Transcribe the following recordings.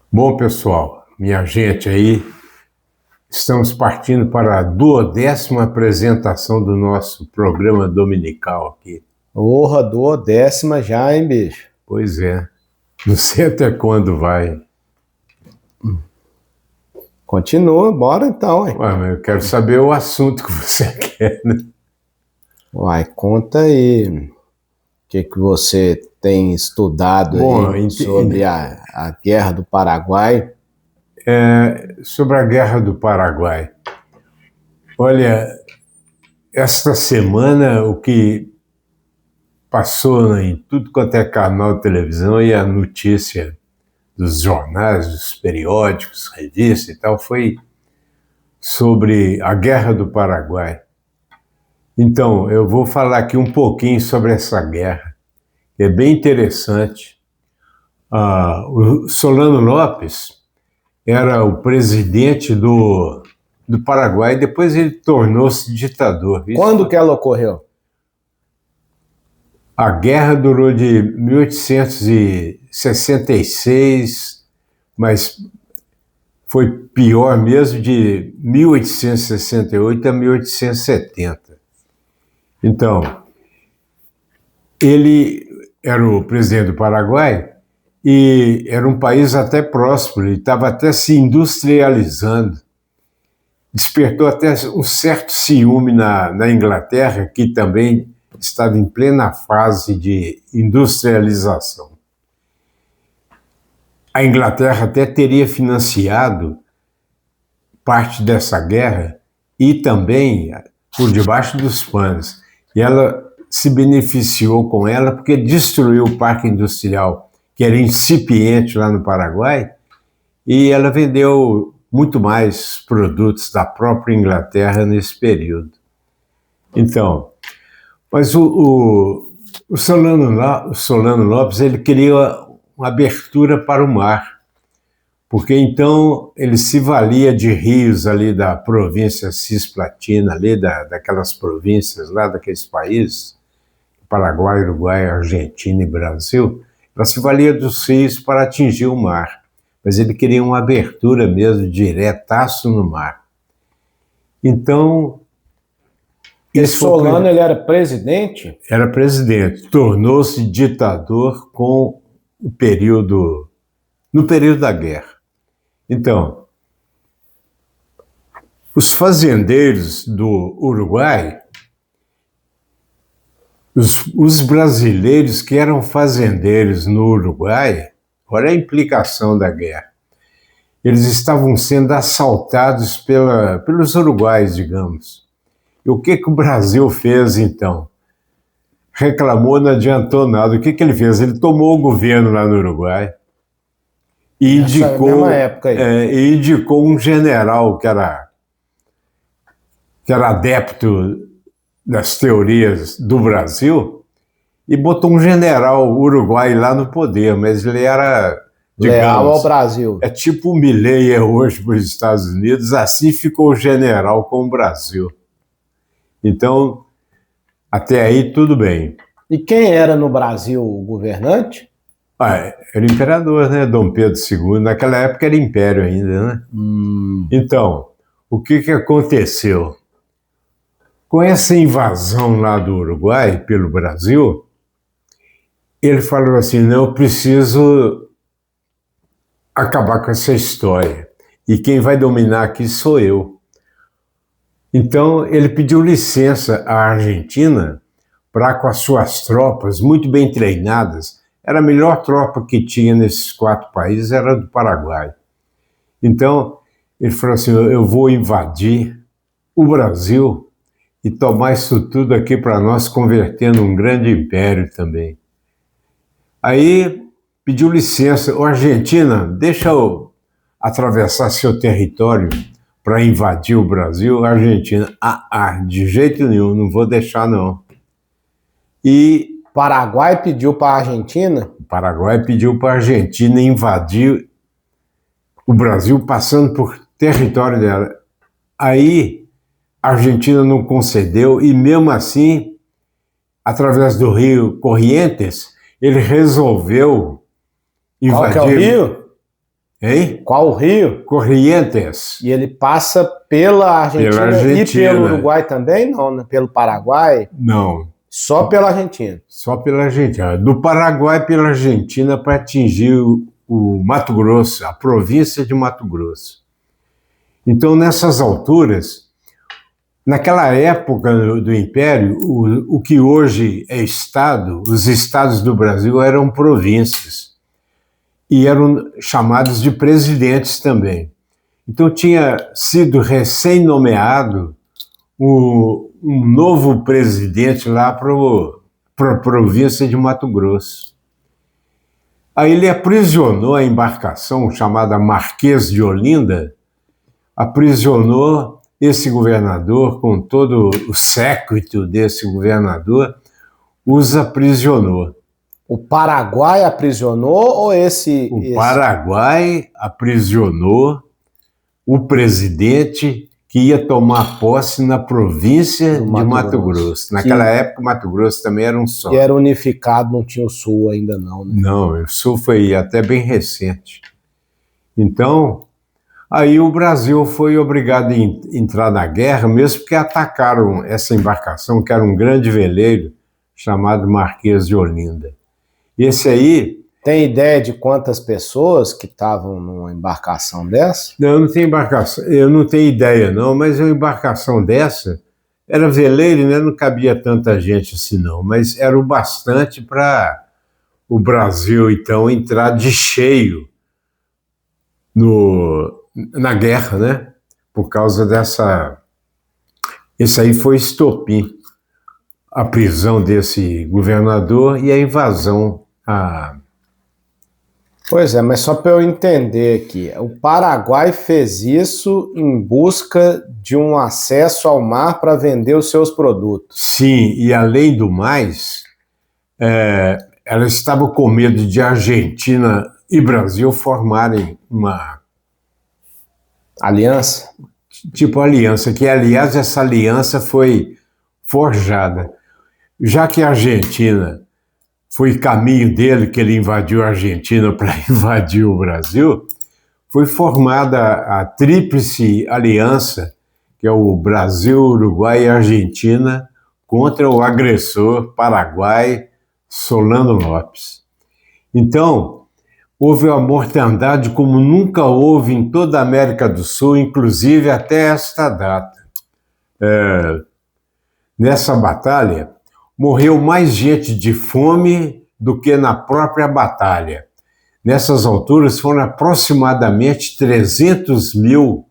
Bom, pessoal, minha gente aí, estamos partindo para a 12ª apresentação do nosso programa dominical aqui. Porra, 10ª já, hein, bicho? Pois é, não sei até quando vai. Continua, bora então, hein? Ué, mas eu quero saber o assunto que você quer, né? Uai, conta aí o que você tem estudado Bom, aí sobre a Guerra do Paraguai. Sobre a Guerra do Paraguai. Olha, esta semana o que passou em tudo quanto é canal de televisão e a notícia dos jornais, dos periódicos, revistas e tal, foi sobre a Guerra do Paraguai. Então, eu vou falar aqui um pouquinho sobre essa guerra, que é bem interessante. O Solano Lopes era o presidente do Paraguai, depois ele tornou-se ditador. Quando que ela ocorreu? A guerra durou de 1866, mas foi pior mesmo de 1868 a 1870. Então, ele era o presidente do Paraguai e era um país até próspero, ele estava até se industrializando. Despertou até um certo ciúme na Inglaterra, que também estava em plena fase de industrialização. A Inglaterra até teria financiado parte dessa guerra e também por debaixo dos panos. E ela se beneficiou com ela porque destruiu o parque industrial, que era incipiente lá no Paraguai, e ela vendeu muito mais produtos da própria Inglaterra nesse período. Então, mas o Solano Lopes ele queria uma abertura para o mar, porque então ele se valia de rios ali da província Cisplatina, ali daquelas províncias lá, daqueles países, Paraguai, Uruguai, Argentina e Brasil, ela se valia dos rios para atingir o mar, mas ele queria uma abertura mesmo, diretaço no mar. Então, Esse Solano, ele era presidente? Era presidente, tornou-se ditador no período da guerra. Então, os fazendeiros do Uruguai, os brasileiros que eram fazendeiros no Uruguai, olha a implicação da guerra, eles estavam sendo assaltados pelos uruguaios, digamos. E o que o Brasil fez, então? Reclamou, não adiantou nada. O que ele fez? Ele tomou o governo lá no Uruguai e indicou um general que era adepto das teorias do Brasil e botou um general uruguaio lá no poder, mas ele era, digamos, leal ao Brasil. É tipo o Milei hoje para os Estados Unidos, assim ficou o general com o Brasil. Então, até aí tudo bem. E quem era no Brasil o governante? Era o imperador, né? Dom Pedro II. Naquela época era império ainda, né? Então, o que aconteceu? Com essa invasão lá do Uruguai pelo Brasil, ele falou assim, não, eu preciso acabar com essa história. E quem vai dominar aqui sou eu. Então, ele pediu licença à Argentina para, com as suas tropas muito bem treinadas, era a melhor tropa que tinha nesses 4 países, era do Paraguai. Então, ele falou assim, eu vou invadir o Brasil e tomar isso tudo aqui para nós, convertendo um grande império também. Aí, pediu licença, Argentina, deixa eu atravessar seu território para invadir o Brasil. A Argentina, de jeito nenhum, não vou deixar não. E Paraguai pediu para a Argentina? O Paraguai pediu para a Argentina invadir o Brasil, passando por território dela. Aí a Argentina não concedeu e mesmo assim, através do rio Corrientes, ele resolveu invadir. Qual que é o rio? Hein? Qual o rio? Corrientes. E ele passa pela Argentina, e pelo Uruguai também? Não, né? Pelo Paraguai? Não. Só pela Argentina? Só pela Argentina. Do Paraguai pela Argentina para atingir o Mato Grosso, a província de Mato Grosso. Então, nessas alturas, naquela época do Império, o que hoje é Estado, os estados do Brasil eram províncias e eram chamados de presidentes também. Então, tinha sido recém-nomeado um novo presidente lá para a província de Mato Grosso. Aí ele aprisionou a embarcação chamada Marquês de Olinda, aprisionou esse governador com todo o séquito desse governador, os aprisionou. O Paraguai aprisionou ou esse... Paraguai aprisionou o presidente que ia tomar posse na província de Mato Grosso. Naquela época, Mato Grosso também era um só. E era unificado, não tinha o Sul ainda não, né? Não, o Sul foi até bem recente. Então, aí o Brasil foi obrigado a entrar na guerra, mesmo porque atacaram essa embarcação, que era um grande veleiro, chamado Marquês de Olinda. Esse aí... Tem ideia de quantas pessoas que estavam numa embarcação dessa? Não, eu não tenho embarcação, eu não tenho ideia não, mas uma embarcação dessa era veleiro, né? Não cabia tanta gente assim não, mas era o bastante para o Brasil então entrar de cheio na guerra, né? Por causa dessa... Esse aí foi estopim, a prisão desse governador e a invasão a... Pois é, mas só para eu entender aqui, o Paraguai fez isso em busca de um acesso ao mar para vender os seus produtos. Sim, e além do mais, ela estava com medo de Argentina e Brasil formarem uma... Aliança? Tipo aliança, que aliás essa aliança foi forjada. Já que a Argentina... foi caminho dele que ele invadiu a Argentina para invadir o Brasil, foi formada a Tríplice Aliança, que é o Brasil, Uruguai e Argentina, contra o agressor Paraguai, Solano Lopes. Então, houve uma mortandade como nunca houve em toda a América do Sul, inclusive até esta data. Nessa batalha, morreu mais gente de fome do que na própria batalha. Nessas alturas foram aproximadamente 300 mil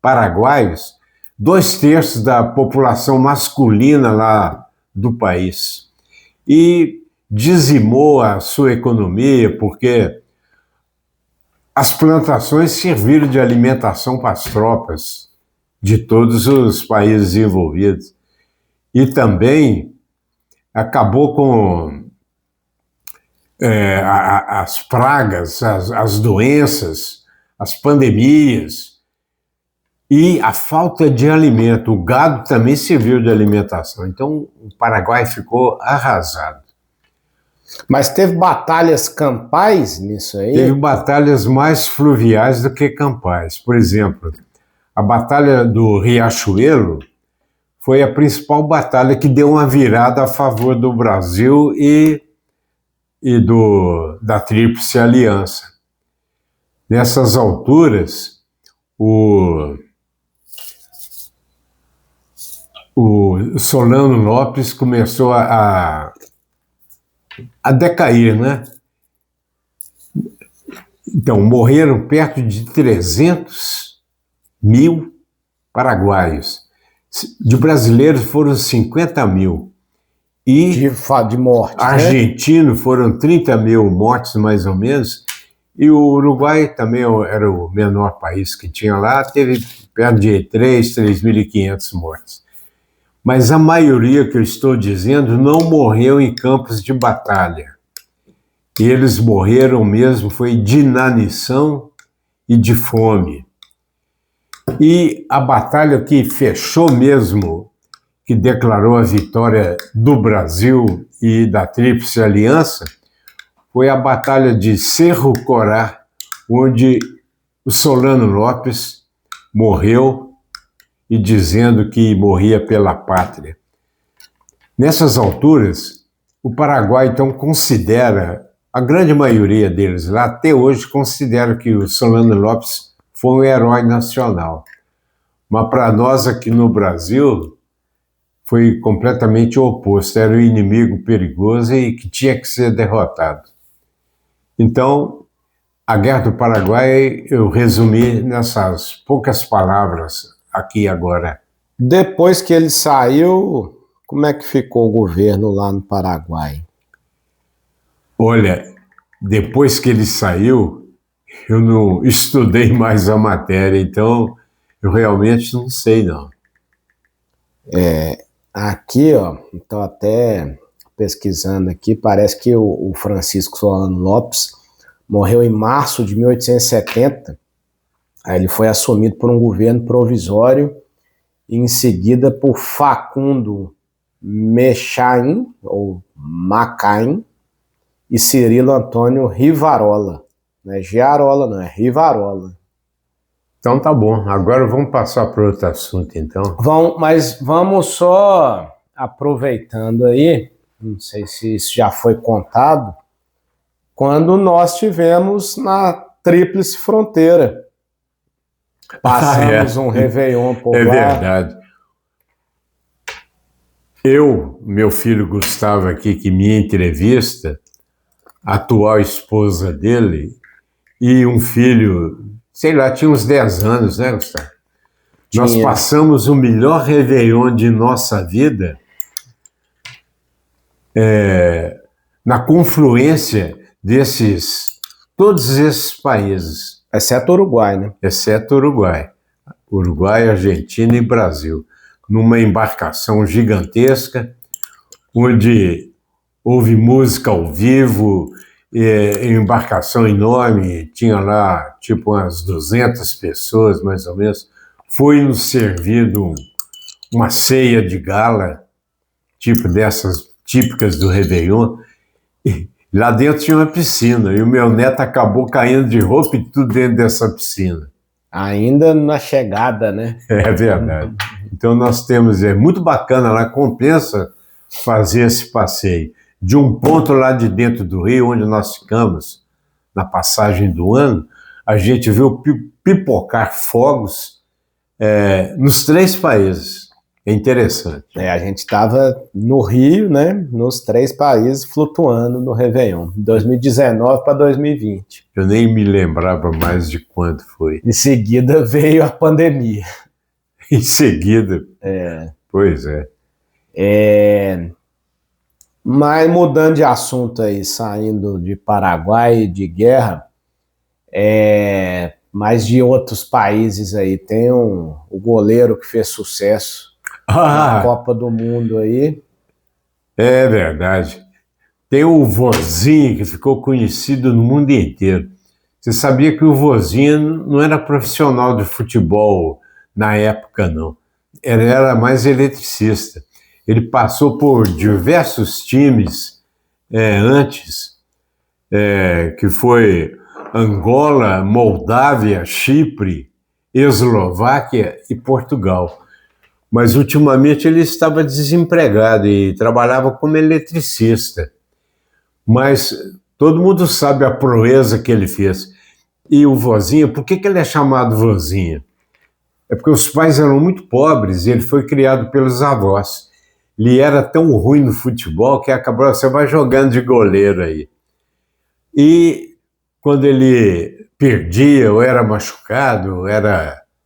paraguaios, 2/3 da população masculina lá do país. E dizimou a sua economia, porque as plantações serviram de alimentação para as tropas de todos os países envolvidos. E também acabou com as pragas, as doenças, as pandemias e a falta de alimento. O gado também serviu de alimentação. Então, o Paraguai ficou arrasado. Mas teve batalhas campais nisso aí? Teve batalhas mais fluviais do que campais. Por exemplo, a Batalha do Riachuelo foi a principal batalha que deu uma virada a favor do Brasil e da Tríplice Aliança. Nessas alturas, o Solano Lopes começou a decair, né? Então, morreram perto de 300 mil paraguaios. De brasileiros foram 50 mil. E de morte, argentino, né? Foram 30 mil mortes, mais ou menos. E o Uruguai também era o menor país que tinha lá, teve perto de 3.500 mortes. Mas a maioria que eu estou dizendo não morreu em campos de batalha. Eles morreram mesmo, foi de inanição e de fome. E a batalha que fechou mesmo, que declarou a vitória do Brasil e da Tríplice Aliança, foi a Batalha de Cerro Corá, onde o Solano Lopes morreu e dizendo que morria pela pátria. Nessas alturas, o Paraguai então considera, a grande maioria deles lá até hoje considera que o Solano Lopes foi um herói nacional. Mas para nós aqui no Brasil foi completamente o oposto, era um inimigo perigoso e que tinha que ser derrotado. Então, a Guerra do Paraguai eu resumi nessas poucas palavras aqui agora. Depois que ele saiu, como é que ficou o governo lá no Paraguai? Olha, depois que ele saiu, eu não estudei mais a matéria, então eu realmente não sei, não. Aqui, ó, estou até pesquisando aqui, parece que o Francisco Solano Lopes morreu em março de 1870, aí ele foi assumido por um governo provisório e em seguida por Facundo Mechain, ou Macain, e Cirilo Antônio Rivarola. Não é Giarola, não, é Rivarola. Então tá bom, agora vamos passar para outro assunto então. Mas vamos só aproveitando aí, não sei se isso já foi contado, quando nós tivemos na Tríplice Fronteira. Passamos um Réveillon por lá. É verdade. Meu filho Gustavo aqui, que me entrevista, a atual esposa dele, e um filho, sei lá, tinha uns 10 anos, né, Gustavo? Nós passamos o melhor Réveillon de nossa vida na confluência todos esses países. Exceto o Uruguai, né? Exceto o Uruguai. Uruguai, Argentina e Brasil. Numa embarcação gigantesca, onde houve música ao vivo, embarcação enorme, tinha lá tipo umas 200 pessoas, mais ou menos. Foi-nos servido uma ceia de gala, tipo dessas típicas do Réveillon. E lá dentro tinha uma piscina, e o meu neto acabou caindo de roupa e tudo dentro dessa piscina. Ainda na chegada, né? É verdade. Então nós temos, é muito bacana lá, compensa fazer esse passeio. De um ponto lá de dentro do rio, onde nós ficamos, na passagem do ano, a gente viu pipocar fogos nos 3 países. É interessante. A gente estava no Rio, né? Nos 3 países, flutuando no Réveillon, 2019 para 2020. Eu nem me lembrava mais de quando foi. Em seguida veio a pandemia. Em seguida? Pois é. Mas mudando de assunto aí, saindo de Paraguai, de guerra, mas de outros países aí, tem o goleiro que fez sucesso na Copa do Mundo aí. É verdade. Tem o Vozinho, que ficou conhecido no mundo inteiro. Você sabia que o Vozinho não era profissional de futebol na época, não. Ele era mais eletricista. Ele passou por diversos times antes, que foi Angola, Moldávia, Chipre, Eslováquia e Portugal. Mas ultimamente ele estava desempregado e trabalhava como eletricista. Mas todo mundo sabe a proeza que ele fez. E o Vozinho, por que ele é chamado Vozinho? É porque os pais eram muito pobres e ele foi criado pelos avós. Ele era tão ruim no futebol que acabou, você vai jogando de goleiro aí. E quando ele perdia ou era machucado,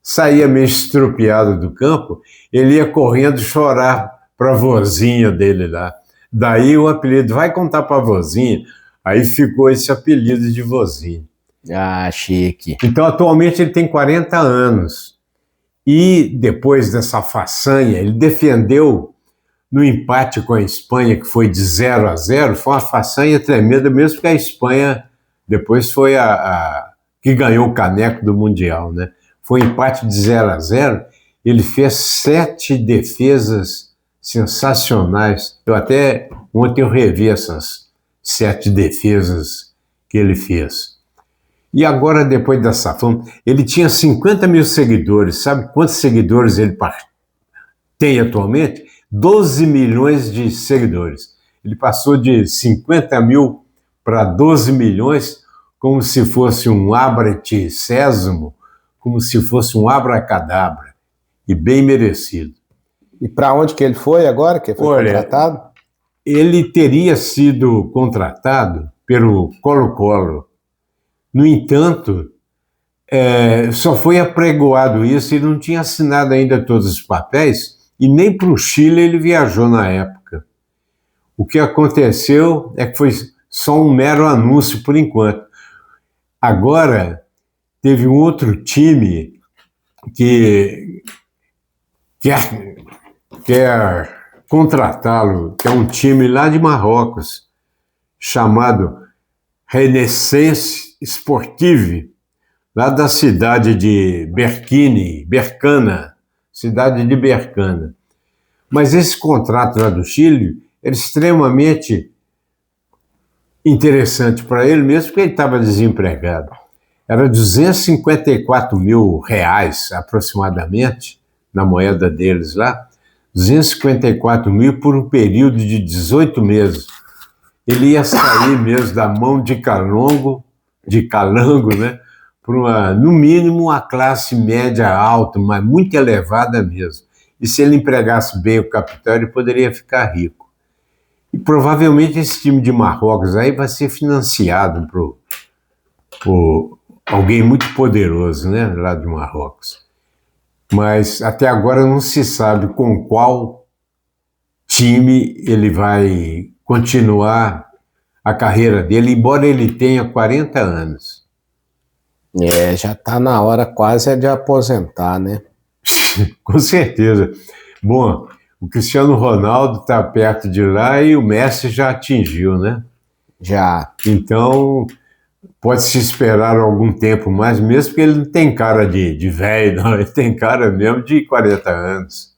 saía meio estrupiado do campo, ele ia correndo chorar para a vozinha dele lá. Daí o apelido, vai contar para a vozinha. Aí ficou esse apelido de Vozinho. Ah, chique. Então, atualmente ele tem 40 anos. E depois dessa façanha, ele defendeu no empate com a Espanha, que foi de 0-0, foi uma façanha tremenda, mesmo que a Espanha depois foi a que ganhou o caneco do Mundial, né? Foi um empate de 0-0, ele fez 7 defesas sensacionais. Ontem eu revi essas 7 defesas que ele fez. E agora, depois dessa fama, ele tinha 50 mil seguidores. Sabe quantos seguidores ele tem atualmente? 12 milhões de seguidores. Ele passou de 50 mil para 12 milhões, como se fosse um abrete sésamo, como se fosse um abracadabra. E bem merecido. E para onde que ele foi agora, que foi contratado? Ele teria sido contratado pelo Colo-Colo. No entanto, só foi apregoado isso, ele não tinha assinado ainda todos os papéis, e nem para o Chile ele viajou na época. O que aconteceu é que foi só um mero anúncio por enquanto. Agora, teve um outro time que quer contratá-lo, que é um time lá de Marrocos, chamado Renaissance Sportive, lá da cidade de Bercana, cidade de Bercana. Mas esse contrato lá do Chile era extremamente interessante para ele mesmo, porque ele estava desempregado. Era 254 mil reais, aproximadamente, na moeda deles lá, 254 mil por um período de 18 meses. Ele ia sair mesmo da mão de calango, né, para no mínimo uma classe média alta, mas muito elevada mesmo. E se ele empregasse bem o capital, ele poderia ficar rico. E provavelmente esse time de Marrocos aí vai ser financiado por alguém muito poderoso, né, lá de Marrocos. Mas até agora não se sabe com qual time ele vai continuar a carreira dele, embora ele tenha 40 anos. Já está na hora quase de aposentar, né? Com certeza. Bom, o Cristiano Ronaldo está perto de lá e o Messi já atingiu, né? Já. Então, pode-se esperar algum tempo mais, mesmo porque ele não tem cara de velho, não. Ele tem cara mesmo de 40 anos.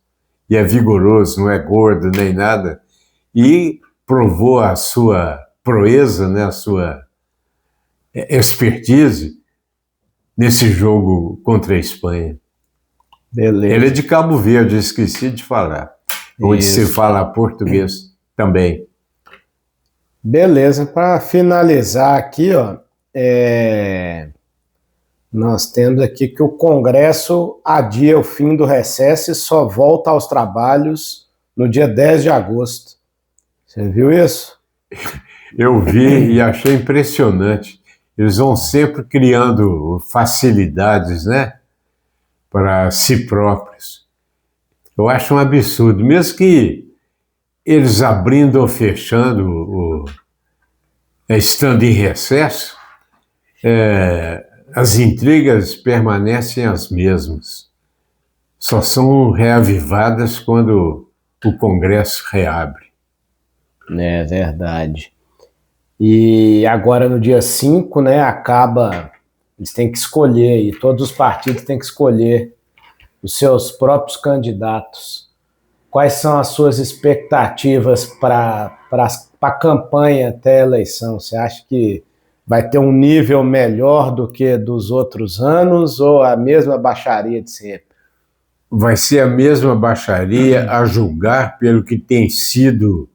E é vigoroso, não é gordo nem nada. E provou a sua proeza, né, a sua expertise nesse jogo contra a Espanha. Beleza. Ele é de Cabo Verde, eu esqueci de falar. Onde se fala português também. Beleza, para finalizar aqui, ó, nós temos aqui que o Congresso adia o fim do recesso e só volta aos trabalhos no dia 10 de agosto. Você viu isso? Eu vi e achei impressionante. Eles vão sempre criando facilidades, né, para si próprios. Eu acho um absurdo, mesmo que eles abrindo ou fechando, estando em recesso, as intrigas permanecem as mesmas. Só são reavivadas quando o Congresso reabre. É verdade. E agora no dia 5, né, eles têm que escolher, e todos os partidos têm que escolher os seus próprios candidatos. Quais são as suas expectativas para a campanha até a eleição? Você acha que vai ter um nível melhor do que dos outros anos ou a mesma baixaria de sempre? Vai ser a mesma baixaria, a julgar pelo que tem sido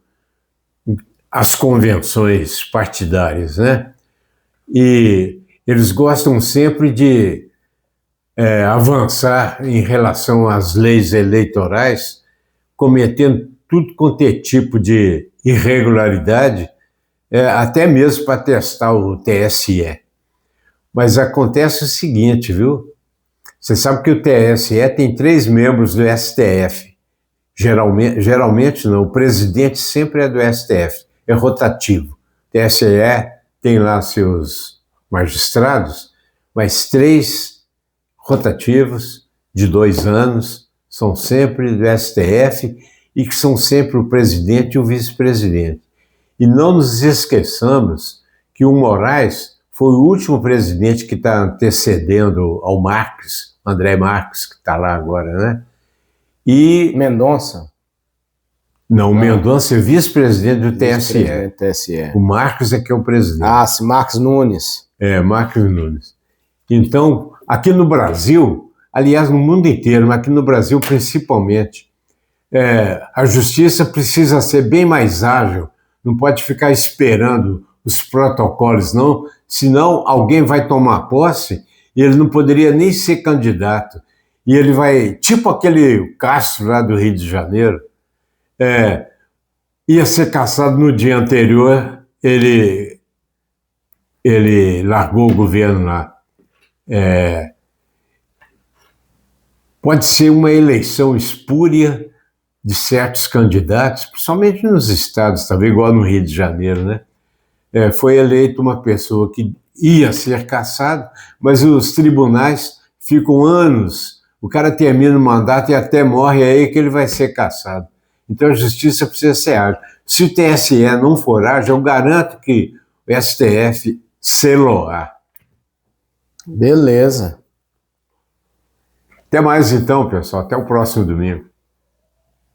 as convenções partidárias, né? E eles gostam sempre de avançar em relação às leis eleitorais, cometendo tudo quanto é tipo de irregularidade, até mesmo para testar o TSE. Mas acontece o seguinte, viu? Você sabe que o TSE tem 3 membros do STF. Geralmente não, o presidente sempre é do STF, é rotativo. O TSE tem lá seus magistrados, mas 3 rotativos de 2 anos são sempre do STF e que são sempre o presidente e o vice-presidente. E não nos esqueçamos que o Moraes foi o último presidente que está antecedendo ao Marques, André Marques, que está lá agora, né? E Mendonça? Não, o Mendonça é vice-presidente do TSE. TSE. O Marques é que é o presidente. Marques Nunes. Marcos Nunes. Então, aqui no Brasil, aliás, no mundo inteiro, mas aqui no Brasil principalmente, a justiça precisa ser bem mais ágil, não pode ficar esperando os protocolos, não, senão alguém vai tomar posse e ele não poderia nem ser candidato. E ele vai, tipo aquele Castro lá do Rio de Janeiro, ia ser cassado no dia anterior, ele largou o governo lá. Pode ser uma eleição espúria de certos candidatos, principalmente nos estados, talvez igual no Rio de Janeiro, né? Foi eleita uma pessoa que ia ser cassado, mas os tribunais ficam anos, o cara termina o mandato e até morre, é aí que ele vai ser cassado. Então a justiça precisa ser ágil. Se o TSE não for ágil, eu garanto que o STF seloará. Beleza. Até mais então, pessoal. Até o próximo domingo.